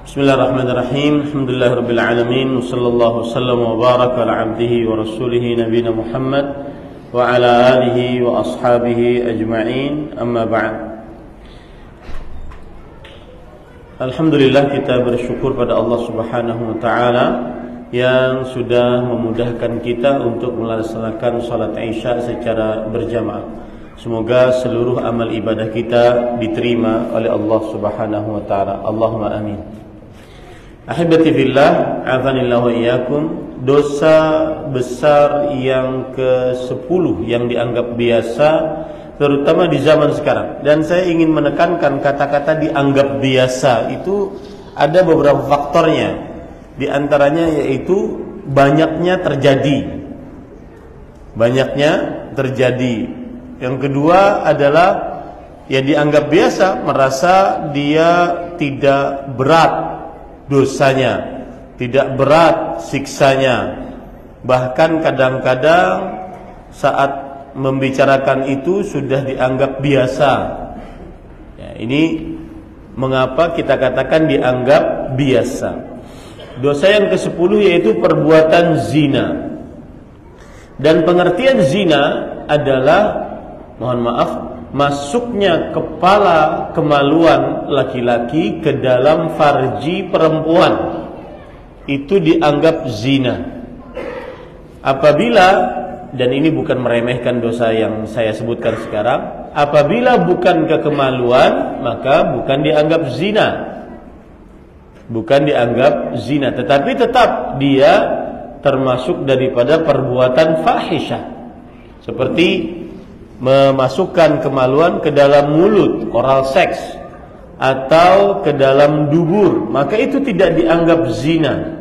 Bismillahirrahmanirrahim. Alhamdulillahirabbil alamin. Wassallallahu wasallam wa baraka ala abdihi wa rasulih nabiyina Muhammad wa ala alihi wa ashabihi ajma'in. Amma ba'd. Alhamdulillah, kita bersyukur pada Allah Subhanahu wa taala yang sudah memudahkan kita untuk melaksanakan salat Isya secara berjamaah. Semoga seluruh amal ibadah kita diterima oleh Allah Subhanahu wa taala. Allahumma amin. Ahibati fillah, azanillahu wa iyyakum. Dosa besar yang ke-10 yang dianggap biasa, terutama di zaman sekarang. Dan saya ingin menekankan kata-kata dianggap biasa itu ada beberapa faktornya. Di antaranya yaitu banyaknya terjadi. Yang kedua adalah ya dianggap biasa, merasa dia tidak berat dosanya, tidak berat siksanya. Bahkan kadang-kadang saat membicarakan itu sudah dianggap biasa. Ya, ini mengapa kita katakan dianggap biasa. Dosa yang ke-10 yaitu perbuatan zina. Dan pengertian zina adalah, mohon maaf, masuknya kepala kemaluan laki-laki ke dalam farji perempuan. Itu dianggap zina. Apabila, dan ini bukan meremehkan dosa yang saya sebutkan sekarang, apabila bukan kekemaluan, maka bukan dianggap zina. Bukan dianggap zina, tetapi tetap dia termasuk daripada perbuatan fahisyah. Seperti memasukkan kemaluan ke dalam mulut, oral seks, atau ke dalam dubur, maka itu tidak dianggap zina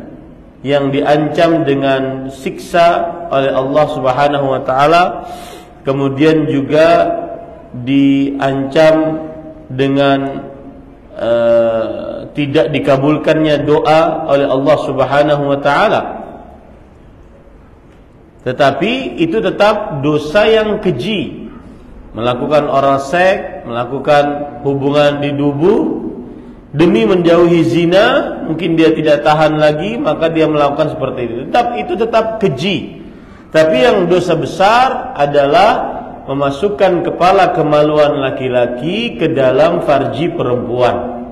yang diancam dengan siksa oleh Allah Subhanahu wa taala. Kemudian juga diancam dengan tidak dikabulkannya doa oleh Allah Subhanahu wa taala. Tetapi itu tetap dosa yang keji. Melakukan oral seks, melakukan hubungan di dubur demi menjauhi zina, mungkin dia tidak tahan lagi, maka dia melakukan seperti itu. Itu tetap keji. Tapi yang dosa besar adalah memasukkan kepala kemaluan laki-laki ke dalam farji perempuan.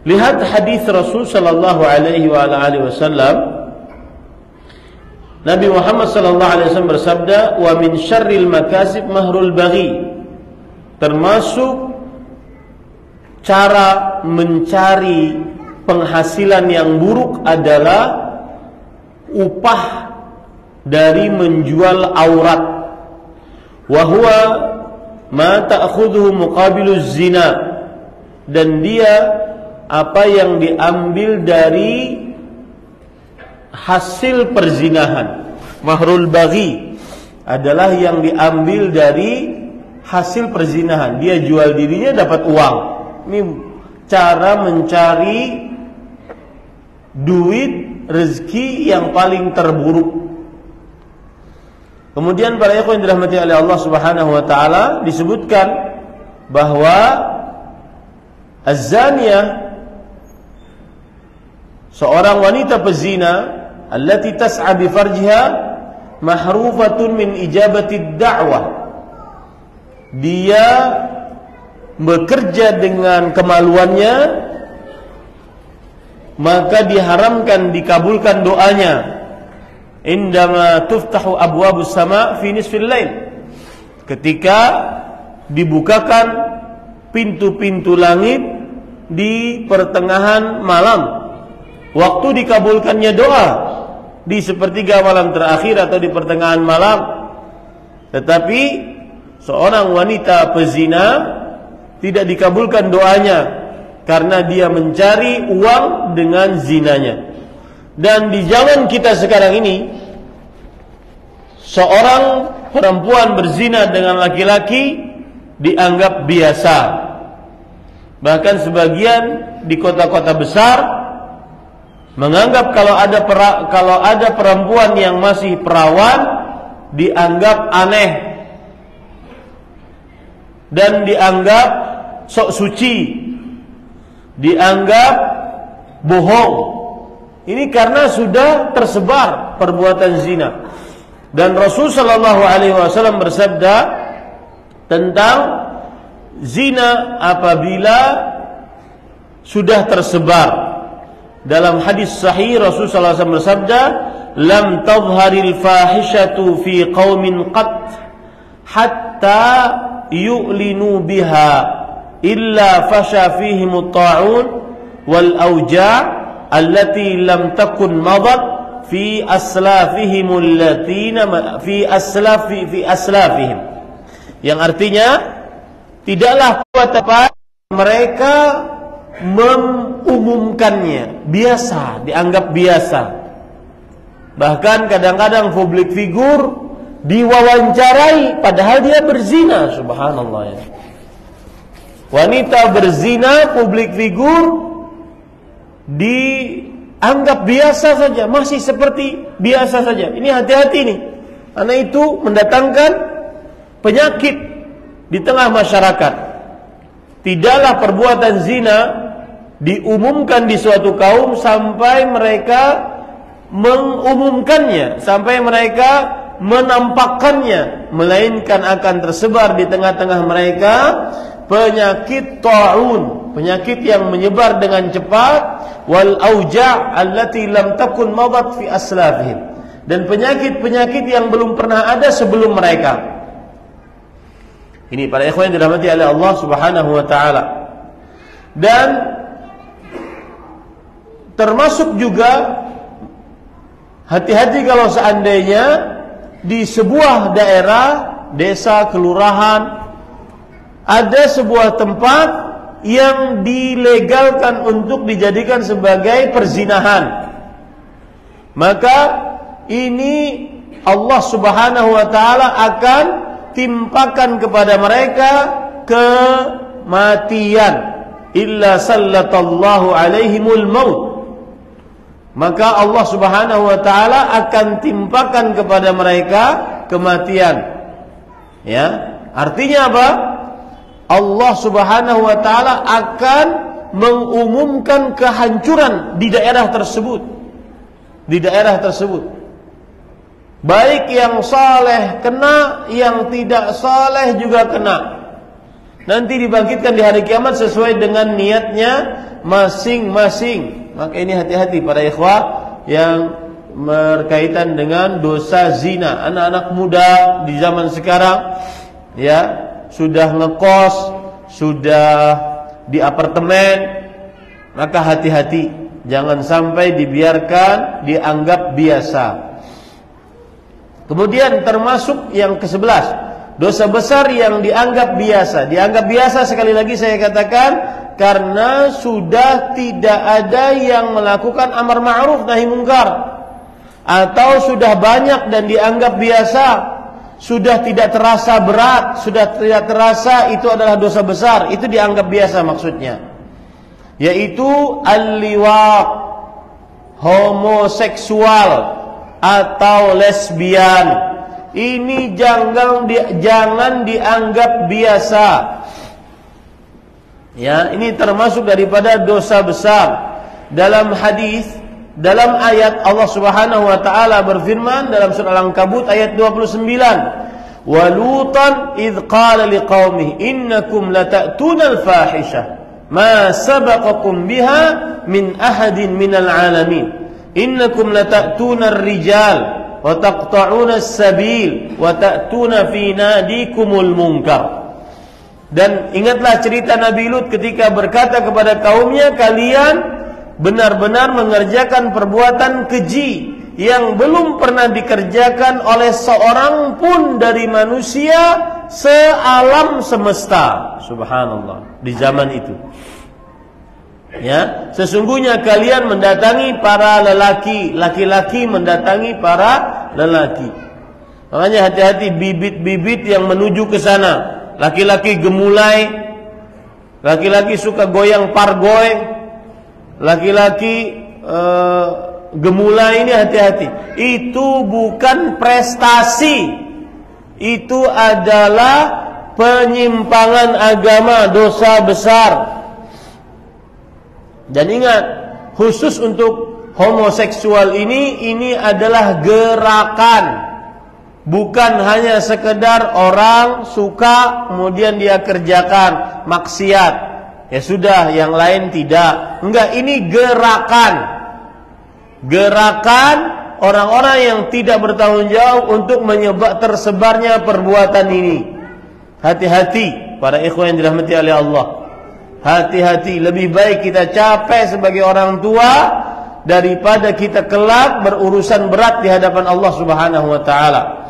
Lihat hadis Rasul sallallahu alaihi wasallam. Nabi Muhammad sallallahu alaihi wasallam bersabda, "Wa min syarril makasib mahrul baghi." Termasuk cara mencari penghasilan yang buruk adalah upah dari menjual aurat. Wa huwa ma ta'khudhuhu muqabiluz zina. Dan dia apa yang diambil dari hasil perzinahan. Mahrul baghi adalah yang diambil dari hasil perzinahan. Dia jual dirinya dapat uang. Ini cara mencari duit rezeki yang paling terburuk. Kemudian para ikhwan yang dirahmati oleh Allah Subhanahu wa taala, disebutkan bahwa az-zaniyah, seorang wanita pezina, allati tas'a bi farjiha mahrufatun min ijabati da'wah. Dia bekerja dengan kemaluannya, maka diharamkan dikabulkan doanya. Indama tuftahu abwabus sama' fi nisfil lail. Ketika dibukakan pintu-pintu langit di pertengahan malam, waktu dikabulkannya doa di sepertiga malam terakhir atau di pertengahan malam. Tetapi seorang wanita pezina tidak dikabulkan doanya karena dia mencari uang dengan zinanya. Dan di zaman kita sekarang ini, seorang perempuan berzina dengan laki-laki dianggap biasa. Bahkan sebagian di kota-kota besar menganggap kalau ada perempuan yang masih perawan dianggap aneh dan dianggap sok suci, dianggap bohong. Ini karena sudah tersebar perbuatan zina. Dan Rasul sallallahu alaihi wasallam bersabda tentang zina apabila sudah tersebar. Dalam hadis sahih Rasul sallallahu alaihi wasallam bersabda, "Lam tadhharil fahishatu fi qaumin qat hatta yu'linu biha illa fasha fihim at-ta'un wal awja' allati lam takun madat fi aslafihim allatina fi aslafihim." Yang artinya tidaklah kuat apa mereka mengumumkannya, biasa, dianggap biasa. Bahkan kadang-kadang publik figur diwawancarai padahal dia berzina, subhanallah ya. Wanita berzina, publik figur dianggap biasa saja, masih seperti biasa saja. Ini hati-hati nih, karena itu mendatangkan penyakit di tengah masyarakat. Tidaklah perbuatan zina diumumkan di suatu kaum sampai mereka mengumumkannya, sampai mereka menampakkannya, melainkan akan tersebar di tengah-tengah mereka penyakit ta'un, penyakit yang menyebar dengan cepat, wal auja' allati lam takun madat fi aslafihim, dan penyakit-penyakit yang belum pernah ada sebelum mereka. Ini para ikhwan yang dirahmati oleh Allah Subhanahu wa taala. Dan termasuk juga hati-hati kalau seandainya di sebuah daerah, desa, kelurahan ada sebuah tempat yang dilegalkan untuk dijadikan sebagai perzinahan. Maka ini Allah Subhanahu wa taala akan timpakan kepada mereka kematian, illa sallatallahu alaihimul maut. Maka Allah Subhanahu wa taala akan timpakan kepada mereka kematian. Ya, artinya apa? Allah Subhanahu wa taala akan mengumumkan kehancuran di daerah tersebut. Di daerah tersebut. Baik yang saleh kena, yang tidak saleh juga kena. Nanti dibangkitkan di hari kiamat sesuai dengan niatnya masing-masing. Maka ini hati-hati para ikhwah yang berkaitan dengan dosa zina. Anak-anak muda di zaman sekarang ya sudah ngekos, sudah di apartemen, maka hati-hati, jangan sampai dibiarkan dianggap biasa. Kemudian termasuk yang ke-11, dosa besar yang dianggap biasa. Dianggap biasa sekali lagi saya katakan karena sudah tidak ada yang melakukan amar ma'ruf nahi munkar, atau sudah banyak dan dianggap biasa, sudah tidak terasa berat, sudah tidak terasa itu adalah dosa besar, itu dianggap biasa maksudnya. Yaitu al-liwat, homoseksual atau lesbian. Ini jangan dianggap biasa. Ya, ini termasuk daripada dosa besar. Dalam hadis, dalam ayat Allah Subhanahu wa taala berfirman dalam surah Al-Ankabut ayat 29, "Wa lutan idz qala liqaumihi innakum lata'tunal fahishah ma sabaqakum biha min ahadin minal alamin. Innakum lata'tunar rijal wa taqta'unas sabil wa ta'tuna fi nadikumul munkar." Dan ingatlah cerita Nabi Lut ketika berkata kepada kaumnya, kalian benar-benar mengerjakan perbuatan keji yang belum pernah dikerjakan oleh seorang pun dari manusia sealam semesta. Subhanallah, di zaman itu. Ya, sesungguhnya kalian mendatangi para lelaki, laki-laki mendatangi para lelaki. Makanya hati-hati bibit-bibit yang menuju ke sana. Laki-laki gemulai, laki-laki suka goyang pargoy, laki-laki gemulai, ini hati-hati. Itu bukan prestasi, itu adalah penyimpangan agama, dosa besar. Dan ingat, khusus untuk homoseksual ini adalah gerakan, bukan hanya sekedar orang suka kemudian dia kerjakan maksiat, ya sudah yang lain tidak. Enggak, ini gerakan orang-orang yang tidak bertanggung jawab untuk tersebarnya perbuatan ini. Hati-hati para ikhwan yang dirahmati oleh Allah. Hati-hati, lebih baik kita capek sebagai orang tua daripada kita kelak berurusan berat di hadapan Allah Subhanahu wa taala.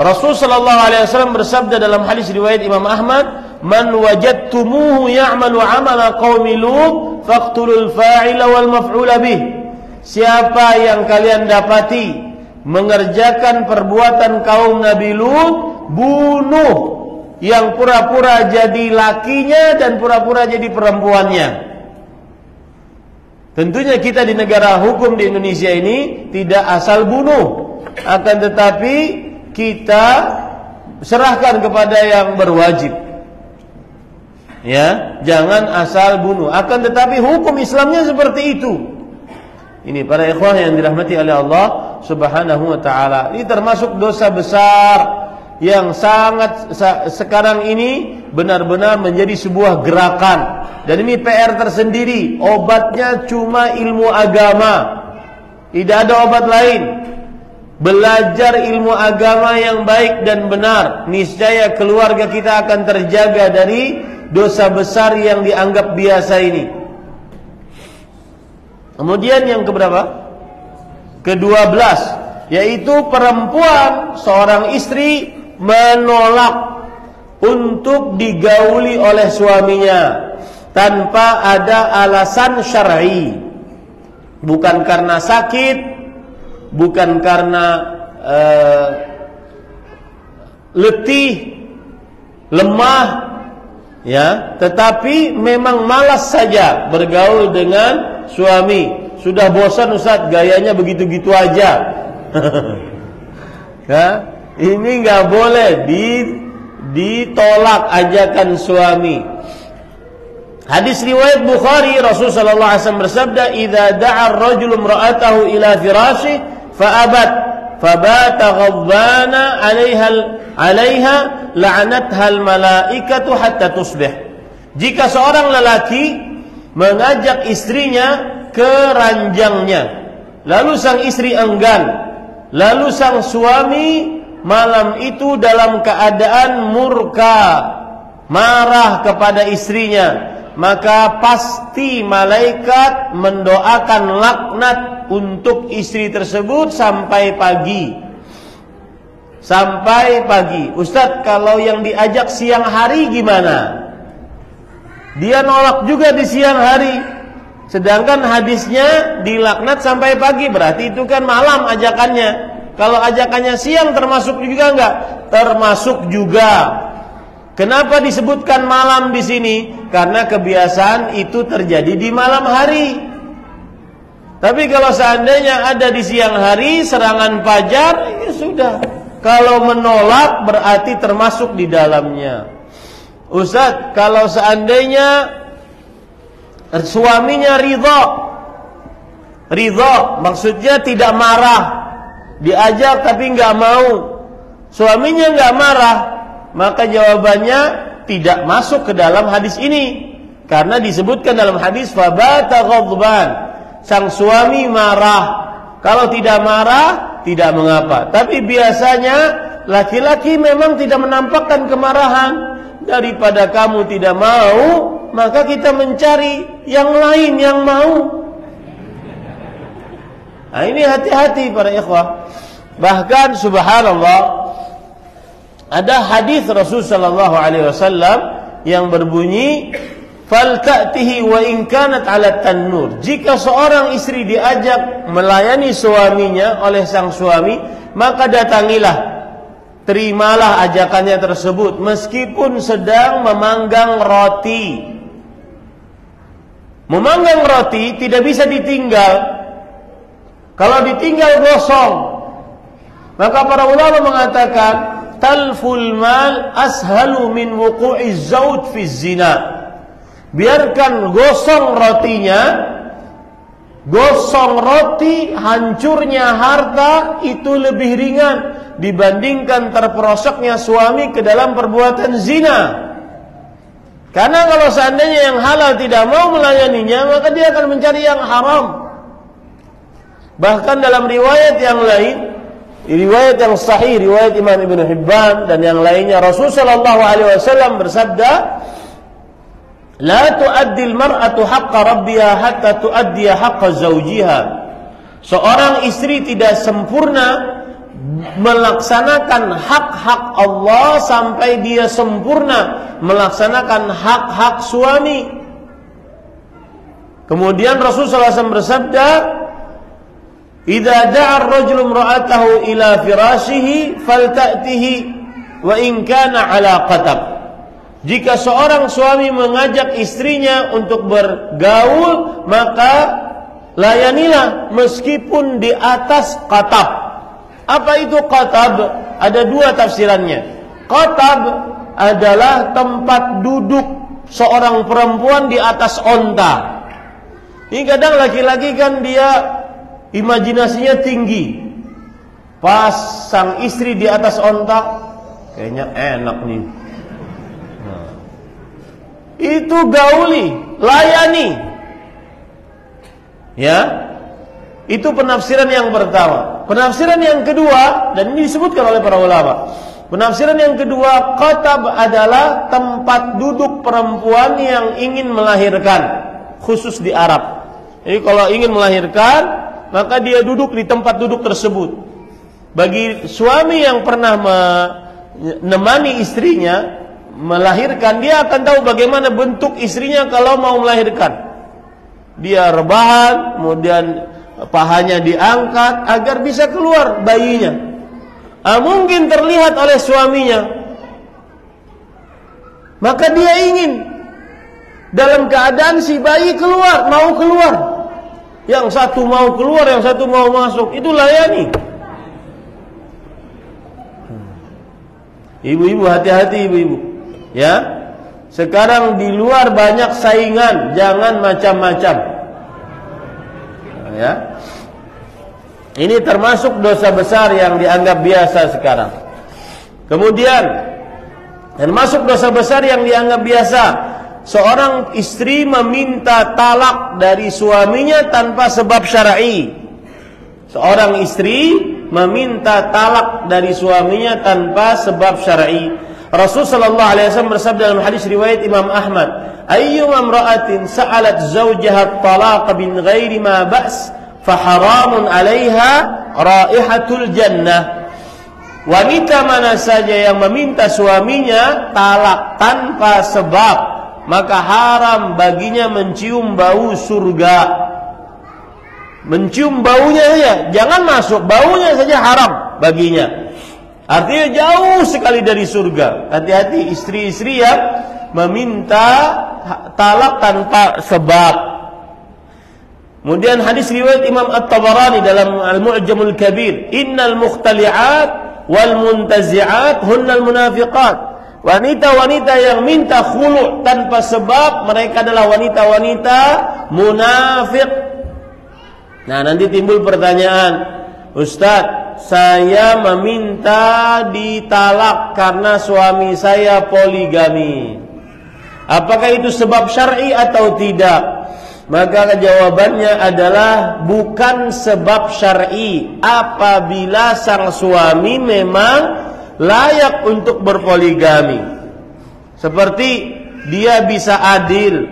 Rasul sallallahu alaihi wasallam bersabda dalam hadis riwayat Imam Ahmad, "Man wajadtumuhu ya'malu 'amala qaumi Lut faqtulul fa'ila wal maf'ula bih." Siapa yang kalian dapati mengerjakan perbuatan kaum Nabi Lut, bunuh yang pura-pura jadi lakinya dan pura-pura jadi perempuannya. Tentunya kita di negara hukum di Indonesia ini tidak asal bunuh, akan tetapi kita serahkan kepada yang berwajib. Ya, jangan asal bunuh. Akan tetapi hukum Islamnya seperti itu. Ini para ikhwah yang dirahmati oleh Allah Subhanahu wa taala. Ini termasuk dosa besar yang sangat sekarang ini benar-benar menjadi sebuah gerakan. Dan ini PR tersendiri. Obatnya cuma ilmu agama. Tidak ada obat lain. Belajar ilmu agama yang baik dan benar, niscaya keluarga kita akan terjaga dari dosa besar yang dianggap biasa ini. Kemudian yang keberapa? Ke-12, yaitu perempuan, seorang istri menolak untuk digauli oleh suaminya tanpa ada alasan syar'i. Bukan karena sakit, bukan karena letih, lemah, ya, tetapi memang malas saja bergaul dengan suami. Sudah bosan Ustaz, gayanya begitu-gitu aja. Ya, ini nggak boleh ditolak ajakan suami. Hadis riwayat Bukhari, Rasul sallallahu alaihi wasallam bersabda, "Idza da'a ar-rajulu imra'atahu ila firashihi fa'abat, fabata ghadbana 'alaiha la'anatha al-malaikatu hatta tusbih." Jika seorang lelaki mengajak istrinya ke ranjangnya, lalu sang istri enggan, lalu sang suami malam itu dalam keadaan murka, marah kepada istrinya, maka pasti malaikat mendoakan laknat untuk istri tersebut sampai pagi. Sampai pagi. Ustadz, kalau yang diajak siang hari gimana? Dia nolak juga di siang hari, sedangkan hadisnya dilaknat sampai pagi. Berarti itu kan malam ajakannya. Kalau ajakannya siang termasuk juga enggak? Termasuk juga. Kenapa disebutkan malam di sini? Karena kebiasaan itu terjadi di malam hari. Tapi kalau seandainya ada di siang hari, serangan fajar, ya sudah. Kalau menolak berarti termasuk di dalamnya. Ustaz, kalau seandainya suaminya ridho, maksudnya tidak marah, diajak tapi nggak mau, suaminya nggak marah, maka jawabannya tidak masuk ke dalam hadis ini, karena disebutkan dalam hadis fabata ghadban, sang suami marah. Kalau tidak marah tidak mengapa, tapi biasanya laki-laki memang tidak menampakkan kemarahan. Daripada kamu tidak mau, maka kita mencari yang lain yang mau. Nah, ini hati-hati para ikhwah. Bahkan subhanallah, ada hadis Rasul sallallahu alaihi wasallam yang berbunyi, "Falta'tihi wa in kanat 'ala tannur." Jika seorang istri diajak melayani suaminya oleh sang suami, maka datangilah. Terimalah ajakannya tersebut meskipun sedang memanggang roti. Memanggang roti tidak bisa ditinggal. Kalau ditinggal gosong. Maka para ulama mengatakan talful mal ashalu min wuqu'iz zawj fi zina. Biarkan gosong rotinya gosong roti, hancurnya harta itu lebih ringan dibandingkan terperosoknya suami ke dalam perbuatan zina. Karena kalau seandainya yang halal tidak mau melayaninya, maka dia akan mencari yang haram. Bahkan dalam riwayat yang lain, riwayat yang sahih, riwayat Imam Ibn Hibban dan yang lainnya, Rasulullah SAW bersabda, La tu'addil mar'atu haqqa rabbiha hatta tu'addiya haqqa zawjiha. Seorang istri tidak sempurna melaksanakan hak-hak Allah sampai dia sempurna melaksanakan hak-hak suami. Kemudian Rasulullah SAW bersabda, Idza da'a ar-rajulu imra'atahu ila firashihi falta'tihi wa in kana 'ala qatab. Jika seorang suami mengajak istrinya untuk bergaul, maka layanilah meskipun di atas qatab. Apa itu qatab? Ada dua tafsirannya. Qatab adalah tempat duduk seorang perempuan di atas onta. Ini kadang laki-laki kan dia imajinasinya tinggi. Pas sang istri di atas onta, kayaknya enak nih. Itu gauli, layani. Ya. Itu penafsiran yang pertama. Penafsiran yang kedua, dan ini disebutkan oleh para ulama. Penafsiran yang kedua, qatab adalah tempat duduk perempuan yang ingin melahirkan, khusus di Arab. Jadi kalau ingin melahirkan, maka dia duduk di tempat duduk tersebut. Bagi suami yang pernah menemani istrinya melahirkan, dia akan tahu bagaimana bentuk istrinya kalau mau melahirkan. Dia rebahan, kemudian pahanya diangkat agar bisa keluar bayinya. Mungkin terlihat oleh suaminya, maka dia ingin dalam keadaan si bayi keluar, mau keluar. Yang satu mau keluar, yang satu mau masuk. Itu layani. Ibu-ibu, hati-hati ibu-ibu. Ya, sekarang di luar banyak saingan, jangan macam-macam. Ya, ini termasuk dosa besar yang dianggap biasa sekarang. Kemudian, termasuk dosa besar yang dianggap biasa, seorang istri meminta talak dari suaminya tanpa sebab syar'i. Seorang istri meminta talak dari suaminya tanpa sebab syar'i. Rasul sallallahu alaihi wasallam bersabda dalam hadis riwayat Imam Ahmad, "Ayyuma imra'atin sa'alat zawjaha at-talaq min ghairi ma ba's, fa haramun 'alaiha raihatul jannah." Wanita mana saja yang meminta suaminya talak tanpa sebab, maka haram baginya mencium bau surga. Mencium baunya saja, jangan masuk, baunya saja haram baginya. Artinya jauh sekali dari surga. Hati-hati istri-istri yang meminta talak tanpa sebab. Kemudian hadis riwayat Imam At-Tabarani dalam Al-Mu'jamul Kabir, "Innal mukhtali'at wal muntazi'at hunnal munafiqat." Wanita-wanita yang minta khulu' tanpa sebab, mereka adalah wanita-wanita munafik. Nah, nanti timbul pertanyaan, Ustaz, saya meminta ditalak karena suami saya poligami. Apakah itu sebab syar'i atau tidak? Maka jawabannya adalah bukan sebab syar'i apabila sang suami memang layak untuk berpoligami. Seperti dia bisa adil,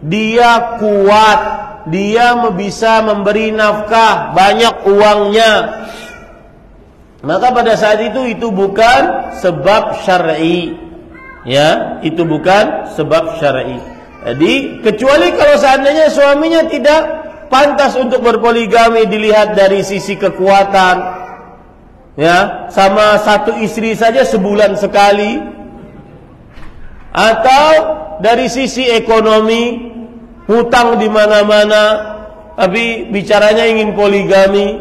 dia kuat, dia bisa memberi nafkah, banyak uangnya, maka pada saat itu bukan sebab syar'i. Ya, itu bukan sebab syar'i. Jadi kecuali kalau seandainya suaminya tidak pantas untuk berpoligami dilihat dari sisi kekuatan, ya, sama satu istri saja sebulan sekali, atau dari sisi ekonomi, hutang di mana-mana, tapi bicaranya ingin poligami,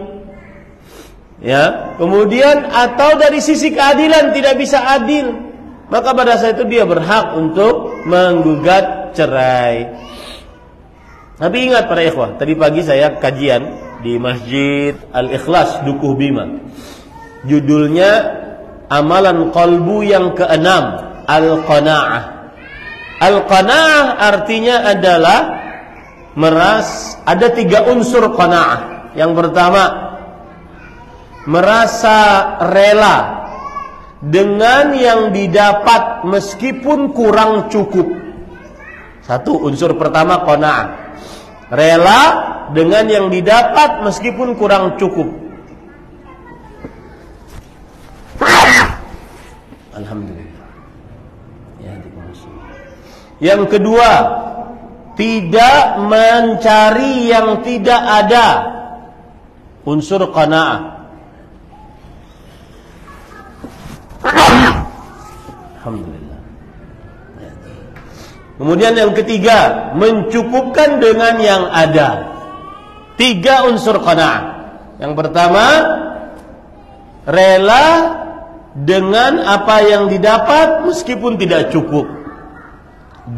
ya. Kemudian atau dari sisi keadilan tidak bisa adil, maka pada saat itu dia berhak untuk menggugat cerai. Tapi ingat para ikhwah, tadi pagi saya kajian di Masjid Al-Ikhlas Dukuh Bima. Judulnya amalan qalbu yang keenam, Al-Qana'ah. Al-Qana'ah artinya adalah ada 3 unsur qana'ah. Yang pertama, merasa rela dengan yang didapat meskipun kurang cukup. Satu unsur pertama qana'ah. Rela dengan yang didapat meskipun kurang cukup. Alhamdulillah. Yang kedua, tidak mencari yang tidak ada. Unsur qana'ah. Alhamdulillah. Kemudian yang ketiga, mencukupkan dengan yang ada. 3 unsur qana'ah. Yang pertama, rela dengan apa yang didapat meskipun tidak cukup.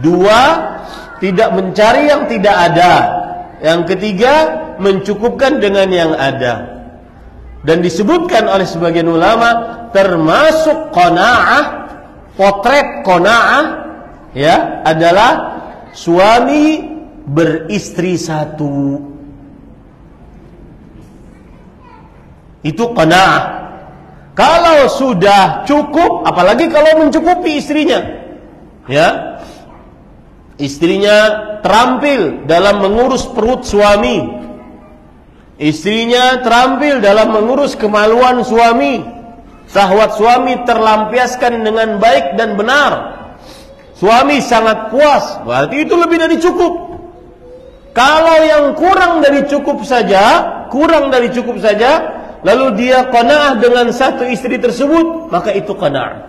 2, tidak mencari yang tidak ada. Yang ketiga, mencukupkan dengan yang ada. Dan disebutkan oleh sebagian ulama, termasuk qana'ah, potret qana'ah, ya, adalah suami beristri 1. Itu qana'ah. Kalau sudah cukup, apalagi kalau mencukupi istrinya, ya, istrinya terampil dalam mengurus perut suami, istrinya terampil dalam mengurus kemaluan suami, syahwat suami terlampiaskan dengan baik dan benar, suami sangat puas, berarti itu lebih dari cukup. Kalau yang kurang dari cukup saja, lalu dia qanaah dengan 1 istri tersebut, maka itu qanaah.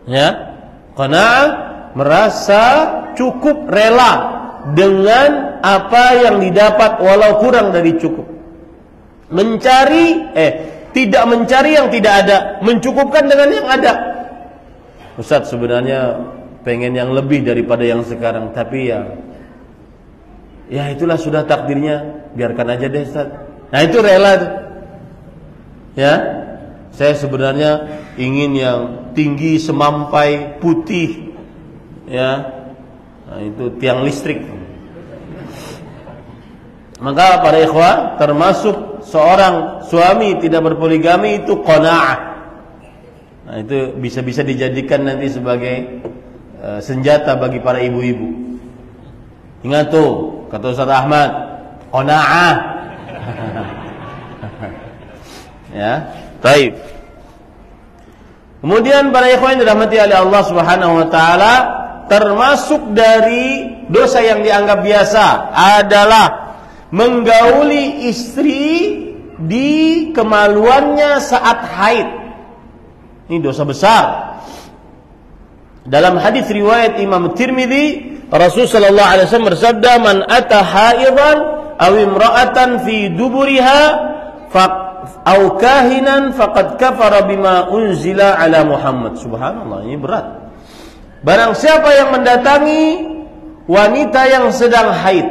Ya, qanaah merasa cukup, rela dengan apa yang didapat walau kurang dari cukup. Tidak mencari yang tidak ada, mencukupkan dengan yang ada. Ustaz, sebenarnya pengen yang lebih daripada yang sekarang, tapi ya itulah sudah takdirnya, biarkan aja deh Ustaz. Nah, itu rela tuh. Ya, saya sebenarnya ingin yang tinggi semampai putih, ya, nah, itu tiang listrik. Maka para ikhwah, termasuk seorang suami tidak berpoligami itu qanaah. Nah, itu bisa dijadikan nanti sebagai senjata bagi para ibu-ibu. Ingat tuh, kata Ustaz Ahmad, qanaah. Ya, baik. Kemudian para ikhwan yang dirahmati oleh Allah Subhanahu wa taala, termasuk dari dosa yang dianggap biasa adalah menggauli istri di kemaluannya saat haid. Ini dosa besar. Dalam hadis riwayat Imam Tirmidzi, Rasul sallallahu alaihi wasallam bersabda, "Man ata haidan aw imra'atan fi duburiha aw kahinan faqad kafara bima unzila ala Muhammad." Subhanallah, ini berat. Barang siapa yang mendatangi wanita yang sedang haid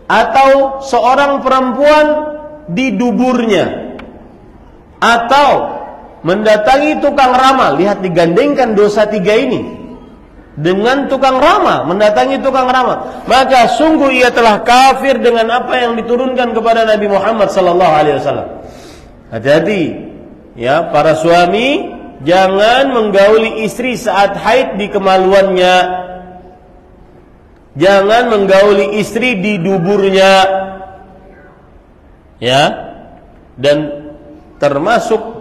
atau seorang perempuan di duburnya, atau mendatangi tukang ramal, lihat digandengkan dosa 3 ini dengan tukang ramal, mendatangi tukang ramal, maka sungguh ia telah kafir dengan apa yang diturunkan kepada Nabi Muhammad sallallahu alaihi wasallam. Hati-hati ya para suami, jangan menggauli istri saat haid di kemaluannya. Jangan menggauli istri di duburnya. Ya. Dan termasuk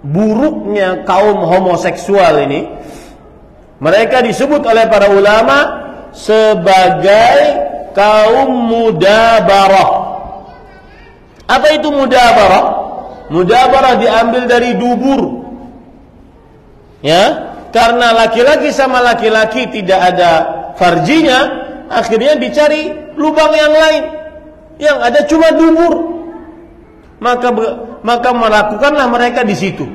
buruknya kaum homoseksual ini, mereka disebut oleh para ulama sebagai kaum mudabarah. Apa itu mudabarah? Mudabarah diambil dari dubur. Ya, karena laki-laki sama laki-laki tidak ada farjinya, akhirnya dicari lubang yang lain, yang ada cuma dubur. Maka melakukanlah mereka di situ.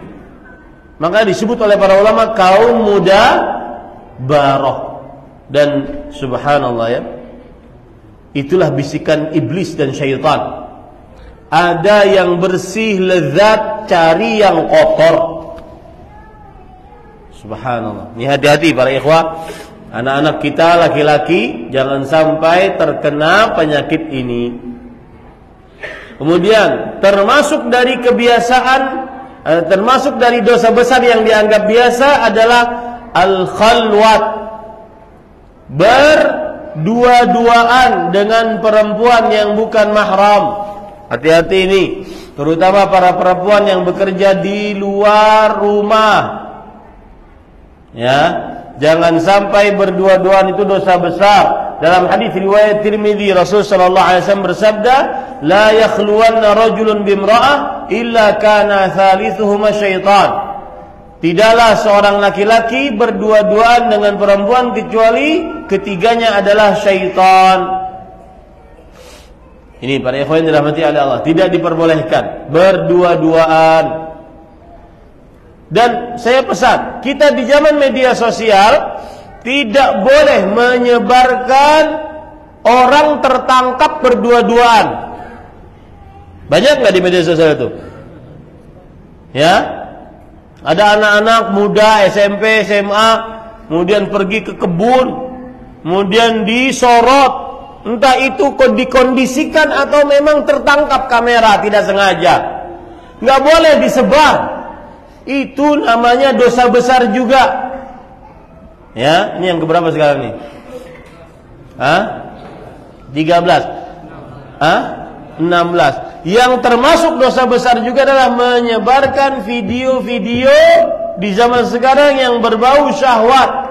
Maka disebut oleh para ulama kaum mudabarah. Dan subhanallah ya, Itulah bisikan iblis dan syaitan. Ada yang bersih lezat, cari yang kotor. Subhanallah. Ini hati-hati para ikhwah. Anak-anak kita laki-laki jangan sampai terkena penyakit ini. Kemudian termasuk dari kebiasaan, termasuk dari dosa besar yang dianggap biasa adalah al-khalwat, berdua-duaan dengan perempuan yang bukan mahram. Hati-hati ini, terutama para perempuan yang bekerja di luar rumah. Ya, jangan sampai berdua-duaan, itu dosa besar. Dalam hadis riwayat Tirmidzi, Rasul sallallahu alaihi wasallam bersabda, "La yakhluwanna rajulun bimra'ah illa kana thalithuhuma syaitan." Tidaklah seorang laki-laki berdua-duaan dengan perempuan kecuali ketiganya adalah syaitan. Ini para ikhwan yang dirahmati oleh Allah, tidak diperbolehkan berdua-duaan. Dan saya pesan, kita di zaman media sosial tidak boleh menyebarkan orang tertangkap berdua-duaan. Banyak nggak di media sosial itu? Ya, ada anak-anak muda SMP, SMA, kemudian pergi ke kebun, kemudian disorot. Entah itu dikondisikan atau memang tertangkap kamera tidak sengaja. Nggak boleh disebar. Itu namanya dosa besar juga. Ya, ini yang keberapa sekarang nih? 13. 16. Yang termasuk dosa besar juga adalah menyebarkan video-video di zaman sekarang yang berbau syahwat.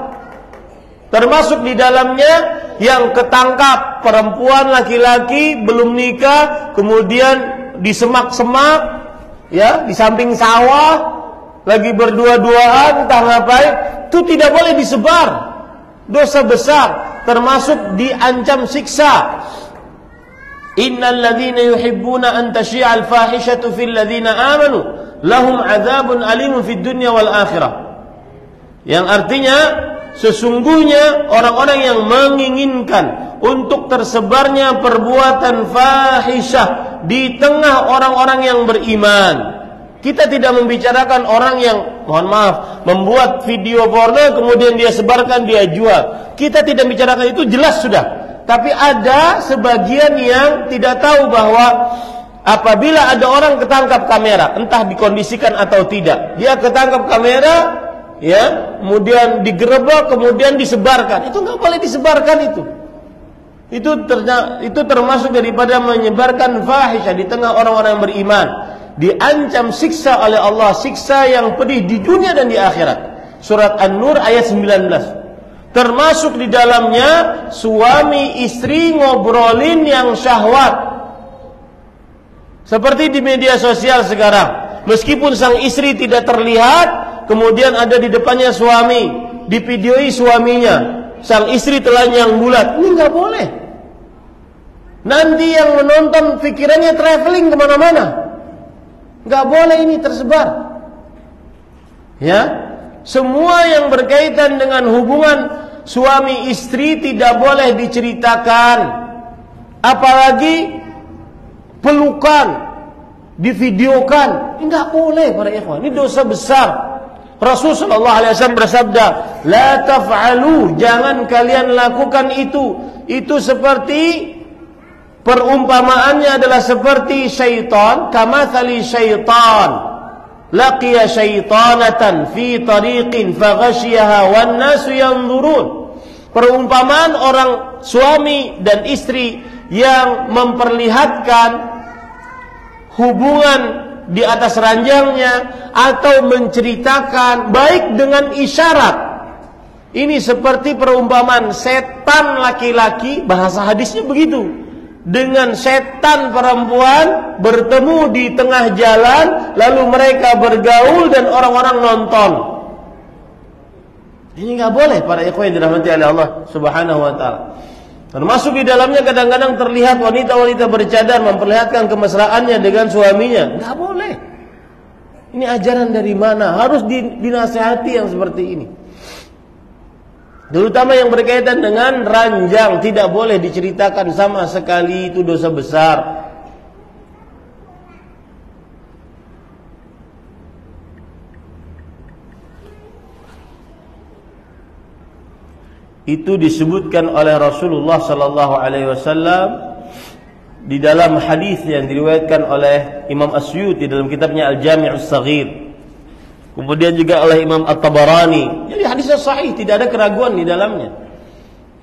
Termasuk di dalamnya yang ketangkap perempuan laki-laki belum nikah, kemudian di semak-semak, ya, di samping sawah, lagi berdua-duaan, entah ngapain, itu tidak boleh disebar. Dosa besar, termasuk diancam siksa. Innal ladzina yuhibbuna an tashi'al fahishatu fil ladzina amanu lahum adzabun alimun fid dunya wal akhirah. Yang artinya sesungguhnya orang-orang yang menginginkan untuk tersebarnya perbuatan fahisyah di tengah orang-orang yang beriman. Kita tidak membicarakan orang yang, mohon maaf, membuat video porno kemudian dia sebarkan, dia jual. Kita tidak bicarakan itu, jelas sudah. Tapi ada sebagian yang tidak tahu bahwa apabila ada orang ketangkap kamera, entah dikondisikan atau tidak, dia ketangkap kamera, ya, kemudian digerebek, kemudian disebarkan. Itu nggak boleh disebarkan itu. Itu termasuk daripada menyebarkan fahisyah di tengah orang-orang yang beriman. Diancam siksa oleh Allah, siksa yang pedih di dunia dan di akhirat. Surat An-Nur ayat 19. Termasuk di dalamnya suami istri ngobrolin yang syahwat. Seperti di media sosial sekarang. Meskipun sang istri tidak terlihat, kemudian ada di depannya suami, divideoi suaminya, sang istri telanjang bulat. Ini nggak boleh. Nanti yang menonton pikirannya traveling kemana-mana. Nggak boleh ini tersebar. Ya, semua yang berkaitan dengan hubungan suami istri tidak boleh diceritakan, apalagi pelukan, divideokan. Ini nggak boleh para ikhwan. Ini dosa besar. Rasul sallallahu alaihi wasallam bersabda, "La taf'alu, jangan kalian lakukan itu." Itu seperti, perumpamaannya adalah seperti syaitan, kamathali syaitan laqiya syaitanatan fi tariqin faghashiyaha wan nasu yanzurun. Perumpamaan orang suami dan istri yang memperlihatkan hubungan di atas ranjangnya atau menceritakan baik dengan isyarat. Ini seperti perumpamaan setan laki-laki, bahasa hadisnya begitu, dengan setan perempuan bertemu di tengah jalan, lalu mereka bergaul dan orang-orang nonton. Ini nggak boleh para ikhwan yang dirahmati oleh Allah Subhanahu wa taala. Termasuk di dalamnya kadang-kadang terlihat wanita-wanita bercadar memperlihatkan kemesraannya dengan suaminya. Nggak boleh. Ini ajaran dari mana? Harus dinasihati yang seperti ini. Terutama yang berkaitan dengan ranjang, tidak boleh diceritakan sama sekali, itu dosa besar. Itu disebutkan oleh Rasulullah sallallahu alaihi wasallam di dalam hadis yang diriwayatkan oleh Imam Asyuti dalam kitabnya Al-Jami' As-Saghir. Kemudian juga oleh Imam At-Tabarani. Jadi hadisnya sahih, tidak ada keraguan di dalamnya.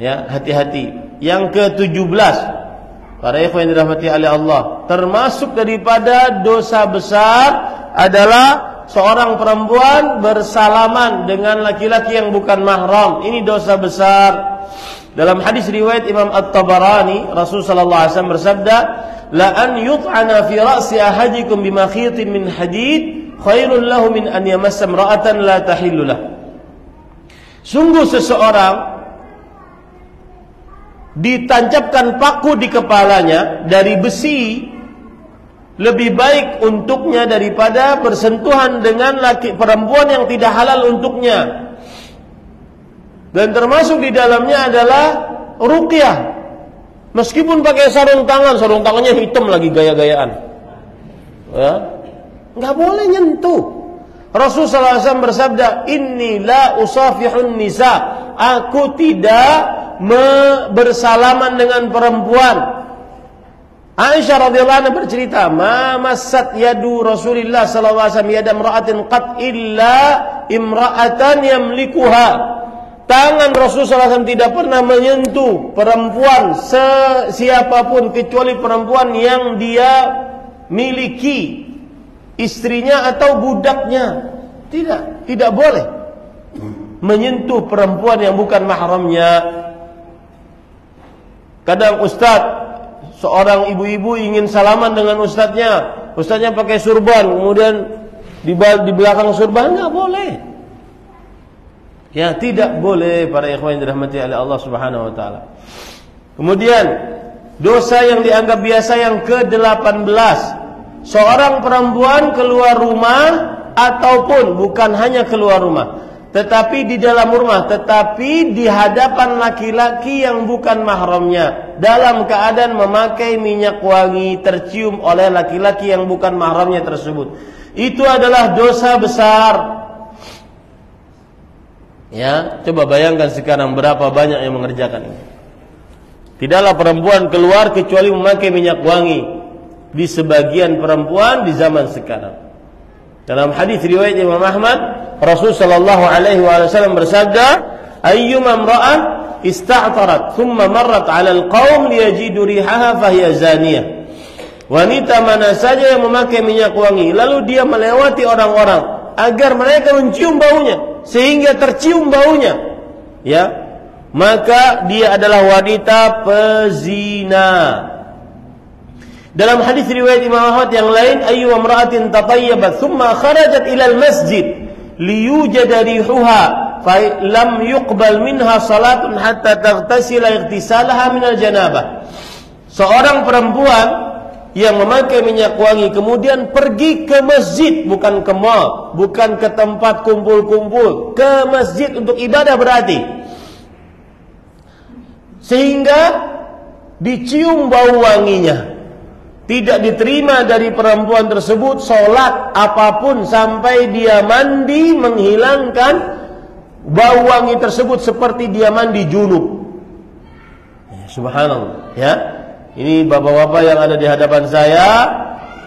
Ya, hati-hati. Yang ke-17, para ikhwan yang dirahmati oleh Allah, termasuk daripada dosa besar adalah seorang perempuan bersalaman dengan laki-laki yang bukan mahram. Ini dosa besar. Dalam hadis riwayat Imam At-Tabarani, Rasulullah sallallahu alaihi wasallam bersabda, "La an yut'ana fi ra'si ahadikum bimakhitin min hadid khairul lahu min an yamassa imra'atan la tahillu lah." Sungguh seseorang ditancapkan paku di kepalanya dari besi lebih baik untuknya daripada bersentuhan dengan perempuan yang tidak halal untuknya. Dan termasuk di dalamnya adalah ruqyah. Meskipun pakai sarung tangannya hitam lagi gaya-gayaan. Ya, nggak boleh nyentuh. Rasulullah SAW bersabda, "Inni la usafihun nisa." Aku tidak bersalaman dengan perempuan. Aisyah radhiyallahu anha bercerita, "Ma massat yadu Rasulillah sallallahu alaihi wasallam yada imra'atin qad illa imra'atan yamlikuha." Tangan Rasulullah SAW tidak pernah menyentuh perempuan siapapun kecuali perempuan yang dia miliki, istrinya atau budaknya. Tidak boleh menyentuh perempuan yang bukan mahramnya. Kadang seorang ibu-ibu ingin salaman dengan ustadznya pakai surban, kemudian di belakang surban, nggak boleh. Ya, tidak boleh para ikhwan yang dirahmati oleh Allah Subhanahu wa taala. Kemudian dosa yang dianggap biasa yang ke-18, seorang perempuan keluar rumah ataupun bukan hanya keluar rumah, tetapi di dalam rumah, tetapi di hadapan laki-laki yang bukan mahramnya, dalam keadaan memakai minyak wangi tercium oleh laki-laki yang bukan mahramnya tersebut. Itu adalah dosa besar. Ya, coba bayangkan sekarang berapa banyak yang mengerjakan ini. Tidaklah perempuan keluar kecuali memakai minyak wangi di sebagian perempuan di zaman sekarang. Dalam hadis riwayat Imam Ahmad, Rasul sallallahu alaihi wasallam bersabda, "Ayyuma imra'ah ista'tarat thumma marrat 'ala al-qaum liyajidu rihaha fahiya zaniyah." Wanita mana saja yang memakai minyak wangi lalu dia melewati orang-orang agar mereka mencium baunya sehingga tercium baunya, ya, maka dia adalah wanita pezina. Dalam hadis riwayat Imam Ahmad yang lain, "Ayyu imra'atin tatayyabat thumma kharajat ila al-masjid liyujada rihuha fa lam yuqbal minha salatun hatta taghtasila ightisalaha min al-janabah." Seorang perempuan yang memakai minyak wangi kemudian pergi ke masjid, bukan ke mall, bukan ke tempat kumpul-kumpul, ke masjid untuk ibadah berarti, sehingga dicium bau wanginya, tidak diterima dari perempuan tersebut sholat apapun sampai dia mandi menghilangkan bau wangi tersebut seperti dia mandi junub. Subhanallah, ya. Ini bapak-bapak yang ada di hadapan saya,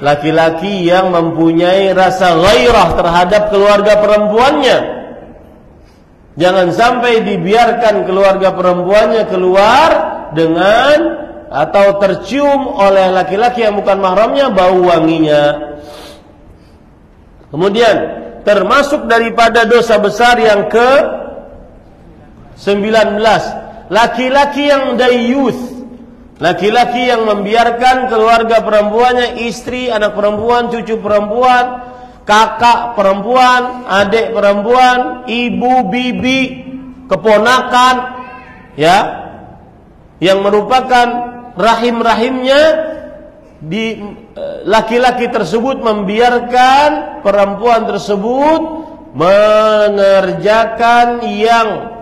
laki-laki yang mempunyai rasa ghairah terhadap keluarga perempuannya. Jangan sampai dibiarkan keluarga perempuannya keluar dengan atau tercium oleh laki-laki yang bukan mahramnya bau wanginya. Kemudian termasuk daripada dosa besar yang ke-19, laki-laki yang dayyuth, laki-laki yang membiarkan keluarga perempuannya, istri, anak perempuan, cucu perempuan, kakak perempuan, adik perempuan, ibu, bibi, keponakan, ya, yang merupakan rahim-rahimnya, di laki-laki tersebut membiarkan perempuan tersebut mengerjakan yang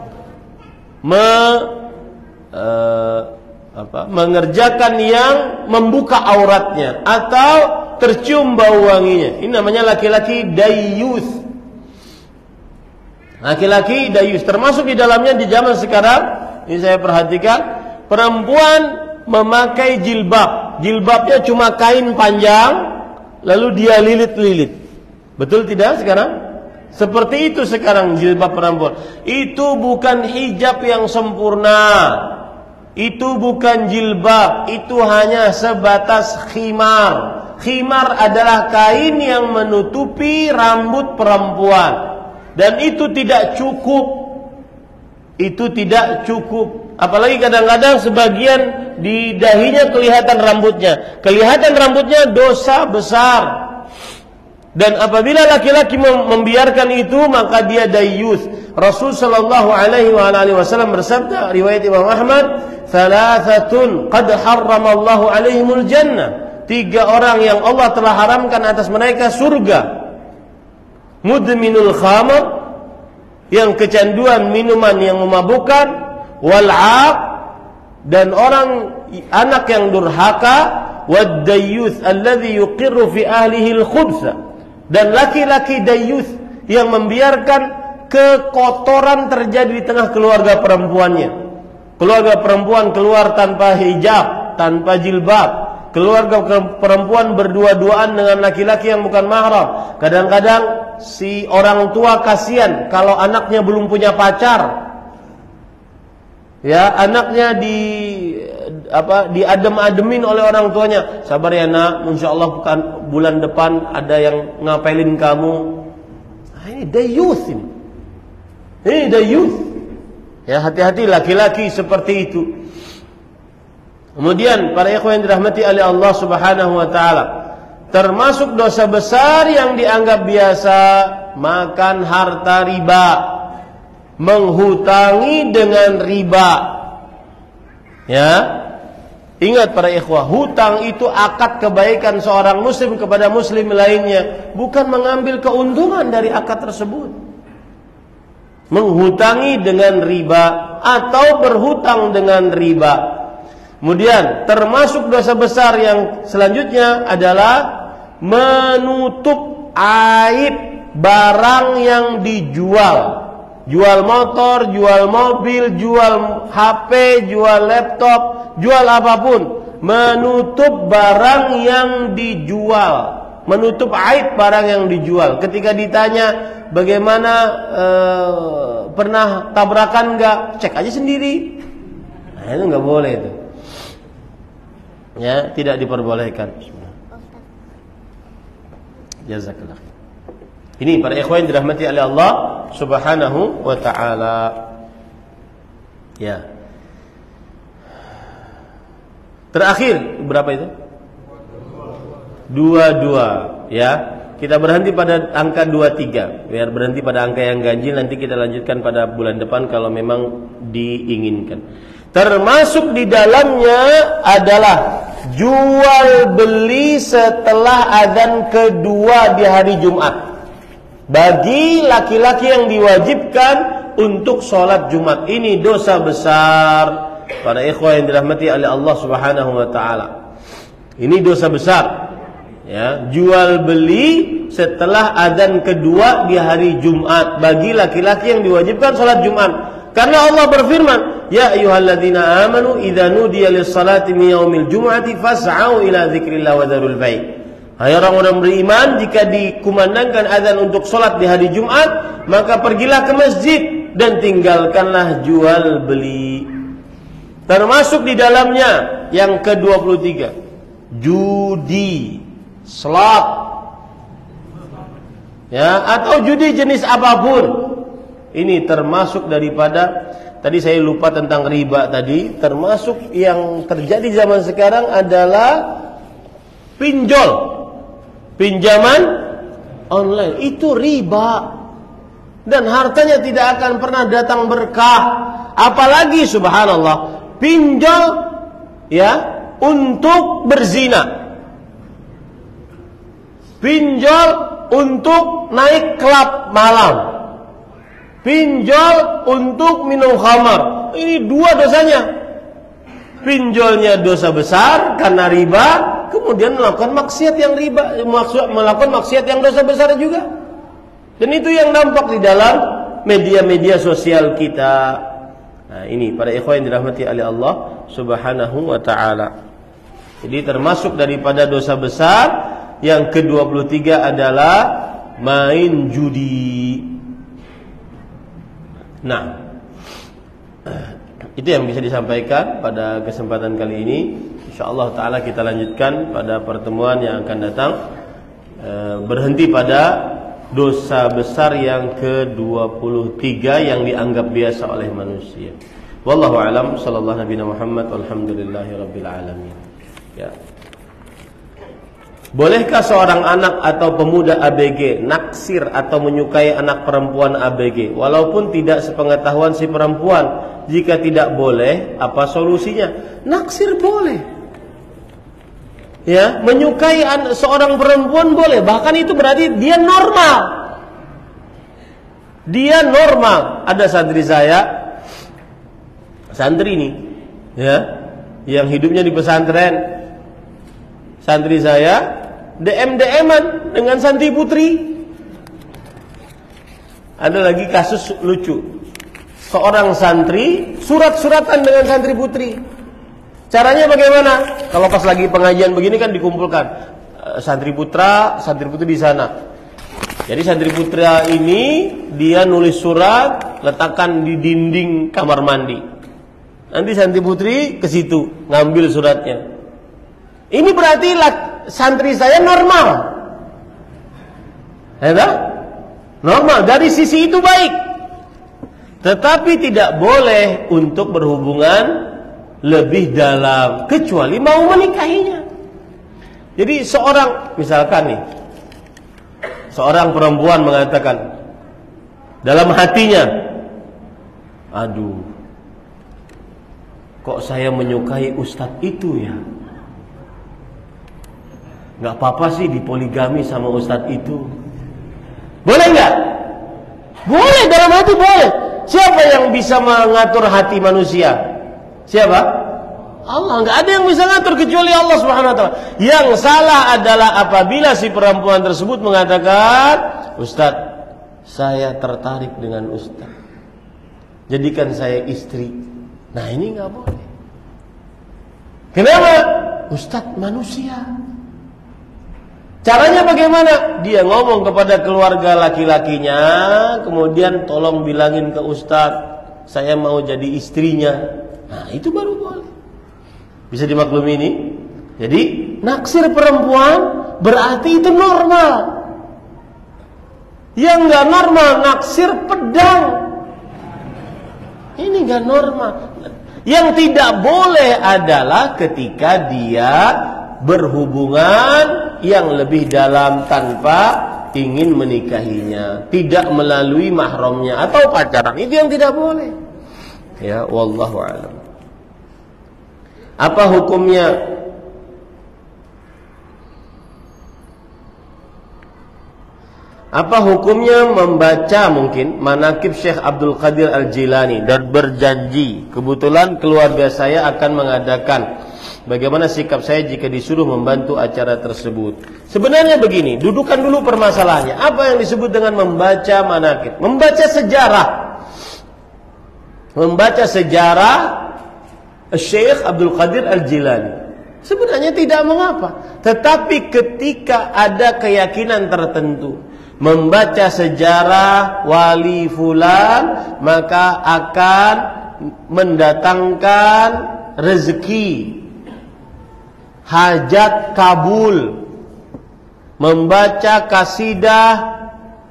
mengerjakan yang membuka auratnya atau tercium bau wanginya. Ini namanya laki-laki dayyus. Laki-laki dayyus, termasuk di dalamnya di zaman sekarang ini saya perhatikan, perempuan memakai jilbab. Jilbabnya cuma kain panjang lalu dia lilit-lilit. Betul tidak sekarang? Seperti itu sekarang jilbab perempuan. Itu bukan hijab yang sempurna. Itu bukan jilbab, itu hanya sebatas khimar. Khimar adalah kain yang menutupi rambut perempuan. Dan itu tidak cukup. Itu tidak cukup. Apalagi kadang-kadang sebagian di dahinya kelihatan rambutnya. Kelihatan rambutnya dosa besar. Dan apabila laki-laki membiarkan itu, maka dia dayyus. Rasul sallallahu alaihi wasallam bersabda, riwayat Imam Ahmad, "Thalathatun qad harramallahu alaihimul jannah." 3 orang yang Allah telah haramkan atas mereka surga. Mudminul khamr, yang kecanduan minuman yang memabukkan, wal'aq, dan anak yang durhaka, wad dayyuth alladhi yuqirru fi ahlihi al-khubsa, dan laki-laki dayyuth yang membiarkan kekotoran terjadi di tengah keluarga perempuannya. Keluarga perempuan keluar tanpa hijab, tanpa jilbab. Keluarga perempuan berdua-duaan dengan laki-laki yang bukan mahram. Kadang-kadang si orang tua kasihan kalau anaknya belum punya pacar. Ya, anaknya diadem-ademin oleh orang tuanya. Sabar ya nak, insyaallah bulan depan ada yang ngapelin kamu. Nah, ini dayyuth ini. Ini dayyuth. Ya, hati-hati laki-laki seperti itu. Kemudian para ikhwan yang dirahmati oleh Allah Subhanahu wa taala, termasuk dosa besar yang dianggap biasa, makan harta riba, menghutangi dengan riba. Ya. Ingat para ikhwah, hutang itu akad kebaikan seorang muslim kepada muslim lainnya, bukan mengambil keuntungan dari akad tersebut. Menghutangi dengan riba atau berhutang dengan riba. Kemudian termasuk dosa besar yang selanjutnya adalah menutup aib barang yang dijual. Jual motor, jual mobil, jual HP, jual laptop, jual apapun. Menutup barang yang dijual. Menutup aib barang yang dijual. Ketika ditanya bagaimana, pernah tabrakan enggak? Cek aja sendiri. Nah, itu enggak boleh itu. Ya, tidak diperbolehkan. Jazakallah. Ini para ikhwan yang dirahmati oleh Allah Subhanahu wa taala. Ya. Terakhir berapa itu? 22, ya. Kita berhenti pada angka 23. Biar berhenti pada angka yang ganjil, nanti kita lanjutkan pada bulan depan kalau memang diinginkan. Termasuk di dalamnya adalah jual beli setelah adzan kedua di hari Jumat. Bagi laki-laki yang diwajibkan untuk sholat Jumat, ini dosa besar. Para ikhwah yang dirahmati oleh Allah Subhanahu wa taala, ini dosa besar. Ya, jual beli setelah adzan kedua di hari Jumat bagi laki-laki yang diwajibkan sholat Jumat. Karena Allah berfirman, "Ya ayyuhalladzina amanu idza nudiya lis-salati min yaumil jum'ati fas'au ila dzikrillah wa dzarul bai'." Hai orang-orang beriman, jika dikumandangkan azan untuk salat di hari Jumat, maka pergilah ke masjid dan tinggalkanlah jual beli. Termasuk di dalamnya yang ke-23, judi, slot. Ya, atau judi jenis apapun. Ini termasuk daripada, tadi saya lupa tentang riba tadi, termasuk yang terjadi zaman sekarang adalah pinjol, pinjaman online. Itu riba. Dan hartanya tidak akan pernah datang berkah. Apalagi subhanallah, pinjol ya untuk berzina. Pinjol untuk naik klub malam. Pinjol untuk minum khamar. ini dua dosanya. Pinjolnya dosa besar karena riba, kemudian melakukan maksiat yang riba, melakukan maksiat yang dosa besar juga. Dan itu yang nampak di dalam media-media sosial kita. Nah, ini para ikhwan yang dirahmati oleh Allah Subhanahu wa taala. Jadi termasuk daripada dosa besar yang ke-23 adalah main judi. Nah, itu yang bisa disampaikan pada kesempatan kali ini. InsyaAllah ta'ala kita lanjutkan pada pertemuan yang akan datang. Berhenti pada dosa besar yang ke-23 yang dianggap biasa oleh manusia. Wallahu a'lam. Sallallahu nabiyana Muhammad walhamdulillahi rabbil alamin. Ya. Bolehkah seorang anak atau pemuda ABG naksir atau menyukai anak perempuan ABG walaupun tidak sepengetahuan si perempuan? Jika tidak boleh, apa solusinya? Naksir boleh. Ya, menyukai seorang perempuan boleh, bahkan itu berarti dia normal. Dia normal. Ada santri saya, santri ini, ya, yang hidupnya di pesantren. Santri saya DM-an dengan santri putri. Ada lagi kasus lucu. Seorang santri surat-suratan dengan santri putri. Caranya bagaimana? Kalau pas lagi pengajian begini kan dikumpulkan santri putra, santri putri di sana. Jadi santri putra ini dia nulis surat, letakkan di dinding kamar mandi. Nanti santri putri ke situ ngambil suratnya. Ini berarti santri saya normal. Ya, normal, dari sisi itu baik. Tetapi tidak boleh untuk berhubungan lebih dalam kecuali mau menikahinya. Jadi seorang, misalkan nih, seorang perempuan mengatakan dalam hatinya, aduh, kok saya menyukai ustadz itu ya? Gak apa-apa sih dipoligami sama ustadz itu. Boleh gak? Boleh, dalam hati boleh. Siapa yang bisa mengatur hati manusia? Siapa? Allah. Gak ada yang bisa ngatur kecuali Allah Subhanahu wa ta'ala. Yang salah adalah apabila si perempuan tersebut mengatakan, Ustadz, saya tertarik dengan Ustadz, jadikan saya istri. Nah, ini gak boleh. Kenapa? Ustadz manusia. Caranya bagaimana? Dia ngomong kepada keluarga laki-lakinya, kemudian tolong bilangin ke Ustadz, saya mau jadi istrinya. Nah, itu baru boleh. Bisa dimaklumi ini? Jadi, naksir perempuan berarti itu normal. Yang gak normal, naksir pedang. Ini gak normal. Yang tidak boleh adalah ketika dia berhubungan yang lebih dalam tanpa ingin menikahinya, tidak melalui mahramnya atau pacaran. Itu yang tidak boleh. Ya, wallahu a'lam. Apa hukumnya membaca mungkin manaqib Syekh Abdul Qadir Al-Jilani dan berjanji, kebetulan keluarga saya akan mengadakan. Bagaimana sikap saya jika disuruh membantu acara tersebut? Sebenarnya begini, dudukan dulu permasalahannya. Apa yang disebut dengan membaca manaqib? Membaca sejarah. Membaca sejarah Syekh Abdul Qadir Al-Jilani. Sebenarnya tidak mengapa. Tetapi ketika ada keyakinan tertentu, membaca sejarah wali fulan, maka akan mendatangkan rezeki, hajat kabul. Membaca kasidah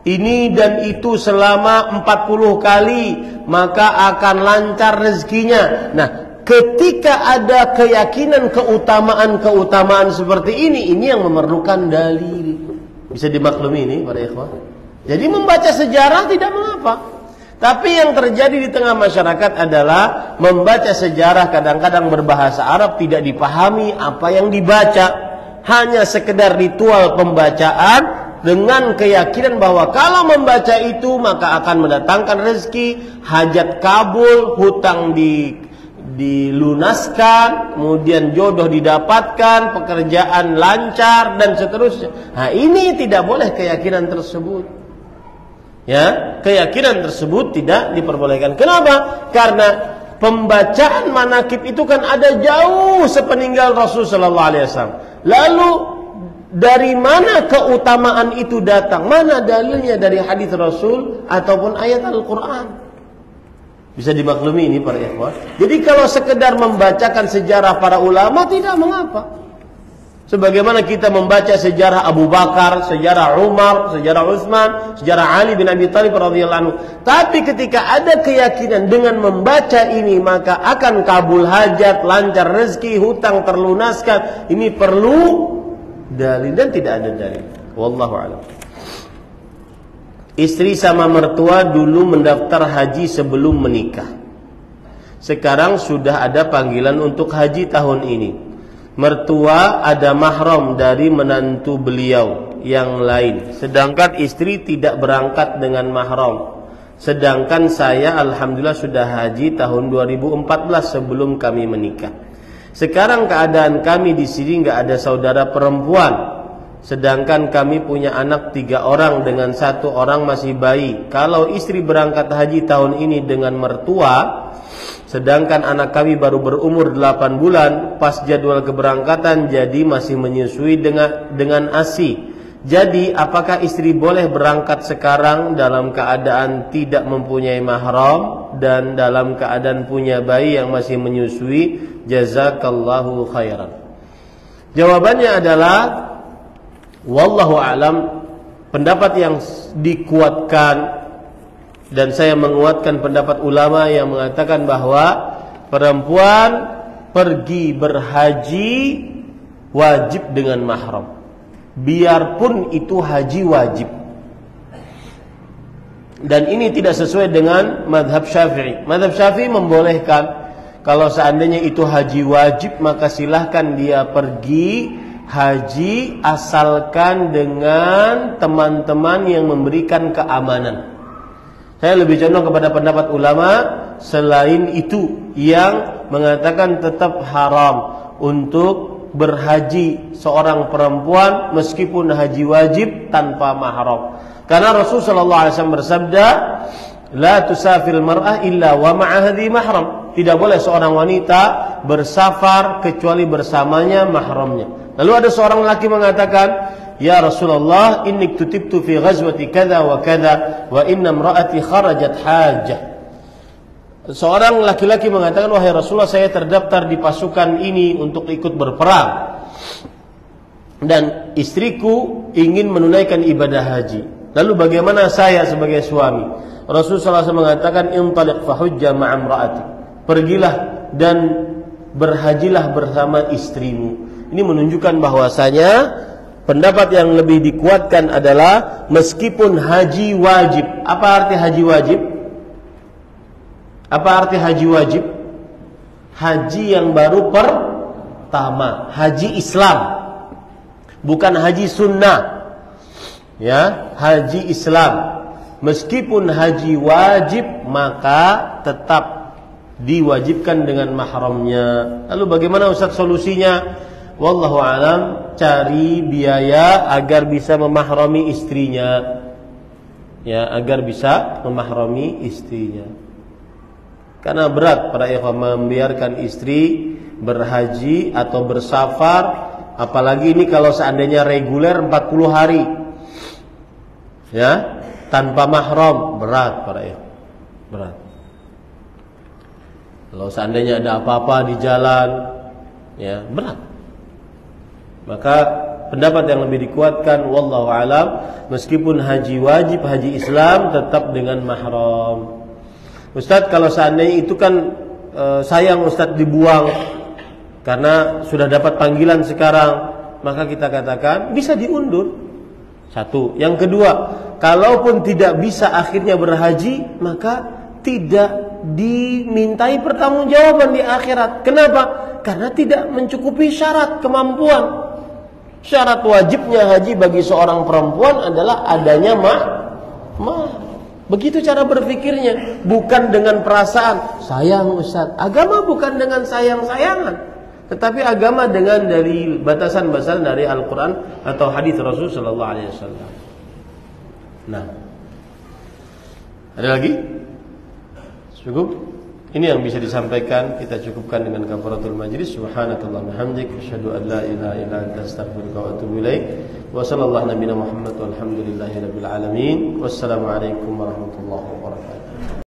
ini dan itu selama 40 kali, maka akan lancar rezekinya. Nah, ketika ada keyakinan keutamaan seperti ini yang memerlukan dalil. Bisa dimaklumi ini para ikhwah. Jadi membaca sejarah tidak mengapa. Tapi yang terjadi di tengah masyarakat adalah membaca sejarah kadang-kadang berbahasa Arab tidak dipahami apa yang dibaca. Hanya sekedar ritual pembacaan dengan keyakinan bahwa kalau membaca itu maka akan mendatangkan rezeki, hajat kabul, hutang dilunaskan, kemudian jodoh didapatkan, pekerjaan lancar dan seterusnya. Nah, ini tidak boleh keyakinan tersebut. Ya, keyakinan tersebut tidak diperbolehkan. Kenapa? Karena pembacaan manakib itu kan ada jauh sepeninggal Rasul sallallahu alaihi wasallam. Lalu dari mana keutamaan itu datang? Mana dalilnya dari hadis Rasul ataupun ayat Al-Qur'an? Bisa dimaklumi ini para ikhwah. Jadi kalau sekedar membacakan sejarah para ulama tidak mengapa. Sebagaimana kita membaca sejarah Abu Bakar, sejarah Umar, sejarah Utsman, sejarah Ali bin Abi Thalib radhiyallahu anhu. Tapi ketika ada keyakinan dengan membaca ini maka akan kabul hajat, lancar rezeki, hutang terlunaskan. Ini perlu dalil dan tidak ada dalil. Wallahu a'lam. Istri sama mertua dulu mendaftar haji sebelum menikah. Sekarang sudah ada panggilan untuk haji tahun ini. Mertua ada mahram dari menantu beliau yang lain, sedangkan istri tidak berangkat dengan mahram. Sedangkan saya alhamdulillah sudah haji tahun 2014 sebelum kami menikah. Sekarang keadaan kami di sini nggak ada saudara perempuan, sedangkan kami punya anak 3 orang dengan 1 orang masih bayi. Kalau istri berangkat haji tahun ini dengan mertua, sedangkan anak kami baru berumur 8 bulan, pas jadwal keberangkatan jadi masih menyusui dengan ASI. Jadi apakah istri boleh berangkat sekarang dalam keadaan tidak mempunyai mahram dan dalam keadaan punya bayi yang masih menyusui? Jazakallahu khairan. Jawabannya adalah wallahu a'lam, pendapat yang dikuatkan dan saya menguatkan pendapat ulama yang mengatakan bahwa perempuan pergi berhaji wajib dengan mahram, biarpun itu haji wajib. Dan ini tidak sesuai dengan madhab Syafi'i. Madhab Syafi'i membolehkan kalau seandainya itu haji wajib maka silahkan dia pergi haji asalkan dengan teman-teman yang memberikan keamanan. Saya lebih condong kepada pendapat ulama selain itu yang mengatakan tetap haram untuk berhaji seorang perempuan meskipun haji wajib tanpa mahram. Karena Rasul sallallahu alaihi wasallam bersabda, "La tusafir mar'ah illa wa ma'aha dhi mahram." Tidak boleh seorang wanita bersafar kecuali bersamanya mahramnya. Lalu ada seorang lelaki mengatakan, "Ya Rasulullah, inni kutibtu fi ghazwati kadza wa kadza wa inna imra'ati kharajat hajjah." Seorang laki-laki mengatakan, "Wahai Rasulullah, saya terdaftar di pasukan ini untuk ikut berperang dan istriku ingin menunaikan ibadah haji. Lalu bagaimana saya sebagai suami?" Rasulullah SAW mengatakan, "Intaliq fahujja ma'a imra'ati." Pergilah dan berhajilah bersama istrimu. Ini menunjukkan bahwasanya pendapat yang lebih dikuatkan adalah meskipun haji wajib. Apa arti haji wajib? Apa arti haji wajib? Haji yang baru pertama, haji Islam, bukan haji sunnah. Ya, haji Islam. Meskipun haji wajib maka tetap diwajibkan dengan mahramnya. Lalu bagaimana Ustaz solusinya? Wallahu alam, cari biaya agar bisa memahrami istrinya. Ya, agar bisa memahrami istrinya. Karena berat para ikhwan membiarkan istri berhaji atau bersafar, apalagi ini kalau seandainya reguler 40 hari. Ya, tanpa mahram, berat para ikhwan. Berat. Kalau seandainya ada apa-apa di jalan, ya, berat. Maka pendapat yang lebih dikuatkan wallahu alam, meskipun haji wajib, haji Islam tetap dengan mahram. Ustadz, kalau seandainya itu kan sayang Ustadz dibuang karena sudah dapat panggilan sekarang, maka kita katakan bisa diundur. Satu. Yang kedua, kalaupun tidak bisa akhirnya berhaji, maka tidak dimintai pertanggungjawaban di akhirat. Kenapa? Karena tidak mencukupi syarat kemampuan. Syarat wajibnya haji bagi seorang perempuan adalah adanya mahar. Begitu cara berpikirnya, bukan dengan perasaan sayang Ustaz. Agama bukan dengan sayang-sayangan, tetapi agama dengan dari batasan-batasan dari Al-Quran atau hadis Rasul Sallallahu Alaihi Wasallam. Nah, ada lagi? Cukup? Ini yang bisa disampaikan. Kita cukupkan dengan kafaratul majlis. Subhanakallahumma hamdik, asyhadu an la ilaha illa anta, astaghfiruka wa atubu ilaik. Wa sallallahu nabiyana Muhammad walhamdulillahi rabbil alamin. Wassalamu alaikum warahmatullahi wabarakatuh.